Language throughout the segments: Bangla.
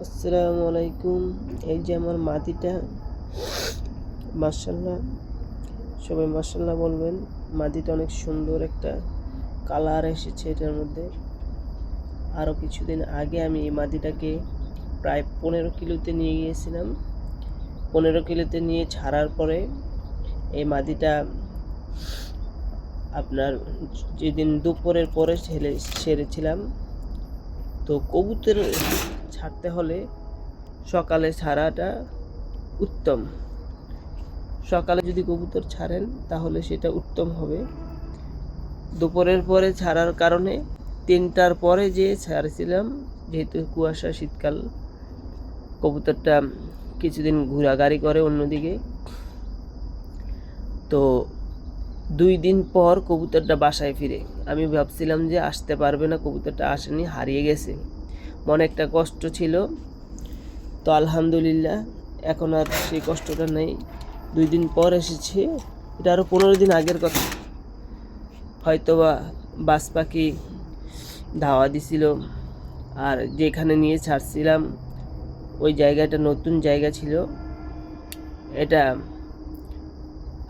আসসালামু আলাইকুম। এই যে আমার মাদিটা, মাশাআল্লাহ, সবাই মাশাআল্লাহ বলবেন। মাদিটা অনেক সুন্দর একটা কালার এসেছে এটার মধ্যে। আরও কিছুদিন আগে আমি এই মাদিটাকে প্রায় 15 কিলোতে নিয়ে গিয়েছিলাম। 15 কিলোতে নিয়ে ছাড়ার পরে এই মাদিটা আপনার যেদিন দুপুরের পরে ছেড়েছিলাম, তো কবুতর ছাড়তে হলে সকালে ছাড়াটা উত্তম। সকালে যদি কবুতর ছাড়েন তাহলে সেটা উত্তম হবে। দুপুরের পরে ছাড়ার কারণে 3টার পরে যে ছাড়ছিলাম, যেহেতু কুয়াশা শীতকাল, কবুতরটা কিছুদিন ঘোরাঘুরি করে অন্যদিকে। তো 2 দিন পর কবুতরটা বাসায় ফিরে। আমি ভাবছিলাম যে আসতে পারবে না, কবুতরটা আসেনি, হারিয়ে গেছে। মনে একটা কষ্ট ছিল। তো আলহামদুলিল্লাহ এখন আর সেই কষ্টটা নেই। 2 দিন পর এসেছে। এটা আরও 15 দিন আগের কথা। হয়তোবা বাজ পাখি ধাওয়া দিছিল, আর যেখানে নিয়ে ছাড়ছিলাম ওই জায়গাটা নতুন জায়গা ছিল। এটা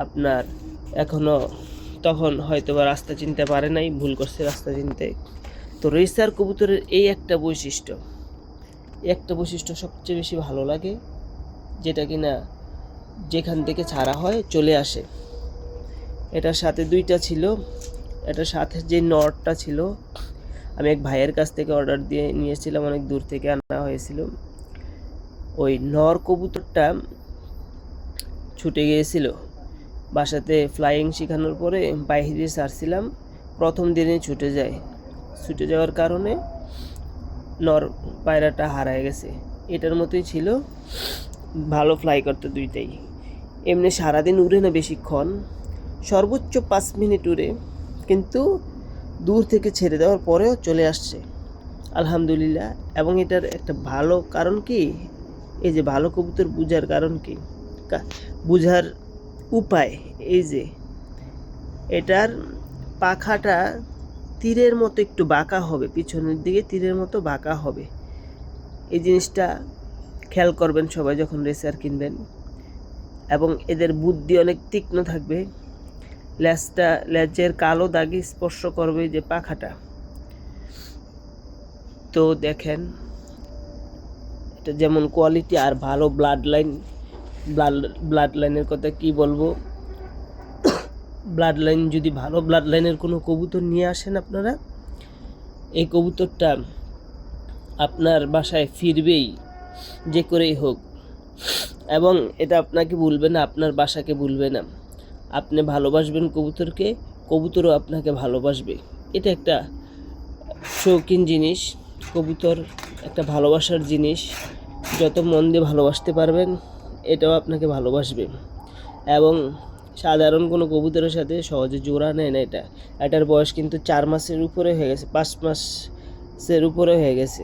আপনার এখনও তখন হয়তোবা রাস্তা চিনতে পারে নাই, ভুল করছে রাস্তা চিনতে। তো রেসার কবুতরের এই একটা বৈশিষ্ট্য সবচেয়ে বেশি ভালো লাগে, যেটা কিনা যেখান থেকে ছাড়া হয় চলে আসে। এটার সাথে 2টা ছিল। এটার সাথে যে নটটা ছিল, আমি এক ভাইয়ের কাছ থেকে অর্ডার দিয়ে নিয়েছিলাম, অনেক দূর থেকে আনা হয়েছিল। ওই নর কবুতরটা ছুটে গিয়েছিল। বাসাতে ফ্লাইং শেখানোর পরে বাইরে ছাড়ছিলাম, প্রথম দিনে ছুটে যাওয়ার কারণে নর পায়রাটা হারায় গেছে। এটার মতোই ছিল, ভালো ফ্লাই করতে দুইটাই। এমনি সারাদিন উড়ে না বেশিক্ষণ, সর্বোচ্চ 5 মিনিট উড়ে, কিন্তু দূর থেকে ছেড়ে দেওয়ার পরেও চলে আসছে আলহামদুলিল্লাহ। এবং এটার একটা ভালো কারণ কি, এই যে ভালো কবুতর বুঝার কারণ কি, বুঝার উপায়, এই যে এটার পাখাটা তীরের মতো একটু বাঁকা হবে, পিছনের দিকে তীরের মতো বাঁকা হবে। এই জিনিসটা খেয়াল করবেন সবাই যখন রেসার কিনবেন। এবং এদের বুদ্ধি অনেক তীক্ষ্ণ থাকবে। লেজের কালো দাগে স্পর্শ করবে যে পাখাটা। তো দেখেন এটা যেমন কোয়ালিটি, আর ভালো ব্লাড লাইনের কথা কি বলবো। ব্লাড লাইন, যদি ভালো ব্লাড লাইনের কোনো কবুতর নিয়ে আসেন আপনারা, এই কবুতরটা আপনার বাসায় ফিরবেই, যে করেই হোক। এবং এটা আপনাকে ভুলবে না, আপনার বাসাকে ভুলবে না। আপনি ভালোবাসবেন কবুতরকে, কবুতরও আপনাকে ভালোবাসবে। এটা একটা শৌখিন জিনিস। কবুতর একটা ভালোবাসার জিনিস। যত মন দিয়ে ভালোবাসতে পারবেন, এটাও আপনাকে ভালোবাসবে। এবং সাধারণ কোনো কবুতরের সাথে সহজে জোড়া নেয় না। এটার বয়স কিন্তু 4 মাসের উপরে হয়ে গেছে, 5 মাসের উপরে হয়ে গেছে,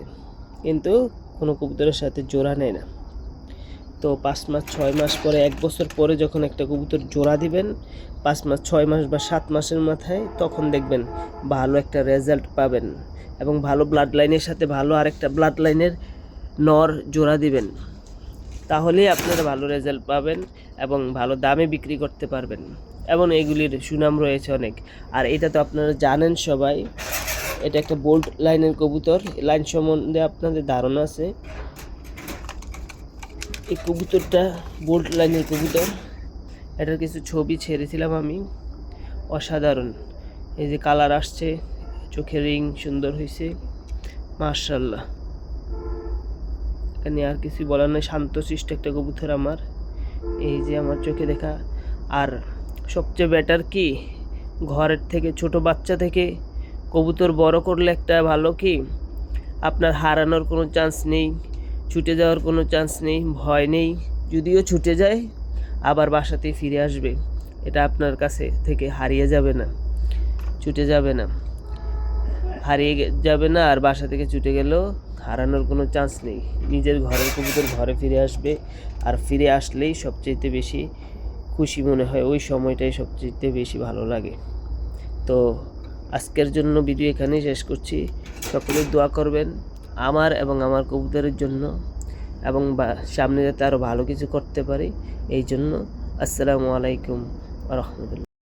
কিন্তু কোনো কবুতরের সাথে জোড়া নেয় না। তো 5 মাস 6 মাস পরে, 1 বছর পরে যখন একটা কবুতর জোড়া দিবেন, 5 মাস 6 মাস বা 7 মাসের মাথায়, তখন দেখবেন ভালো একটা রেজাল্ট পাবেন। এবং ভালো ব্লাড লাইনের সাথে ভালো আরেকটা ব্লাড লাইনের নর জোড়া দিবেন, তাহলেই আপনারা ভালো রেজাল্ট পাবেন এবং ভালো দামে বিক্রি করতে পারবেন। এবং এগুলির সুনাম রয়েছে অনেক। আর এটা তো আপনারা জানেন সবাই, এটা একটা বোল্ট লাইনের কবুতর। লাইন সম্বন্ধে আপনাদের ধারণা আছে। এই কবুতরটা বোল্ট লাইনের কবুতর। এটার কিছু ছবি ছেড়েছিলাম আমি, অসাধারণ। এই যে কালার আসছে, চোখের রিং সুন্দর হয়েছে, মাশাআল্লাহ। এখানে আর কিছু বলার নেই, শান্তশিষ্ট একটা কবুতর আমার। এই যে আমার চোখে দেখা। আর সবচেয়ে বেটার কি, ঘরের থেকে, ছোট বাচ্চা থেকে কবুতর বড় করলে একটা ভালো কি, আপনার হারানোর কোনো চান্স নেই, ছুটে যাওয়ার কোনো চান্স নেই, ভয় নেই। যদিও ছুটে যায়, আবার বাসাতেই ফিরে আসবে। এটা আপনার কাছে থেকে হারিয়ে যাবে না, ছুটে যাবে না, হারিয়ে যাবে না। আর বাসা থেকে ছুটে গেলেও হারানোর কোনো চান্স নেই। নিজের ঘরের কবুতর ঘরে ফিরে আসবে। আর ফিরে আসলেই সবচেয়ে বেশি খুশি মনে হয়, ওই সময়টাই সবচেয়ে বেশি ভালো লাগে। তো আজকের জন্য ভিডিও এখানেই শেষ করছি। সকলে দোয়া করবেন আমার এবং আমার কবুতরের জন্য, এবং সামনে যাতে আরও ভালো কিছু করতে পারি এই জন্য। আসসালামু আলাইকুম ওয়া রাহমাতুল্লাহ।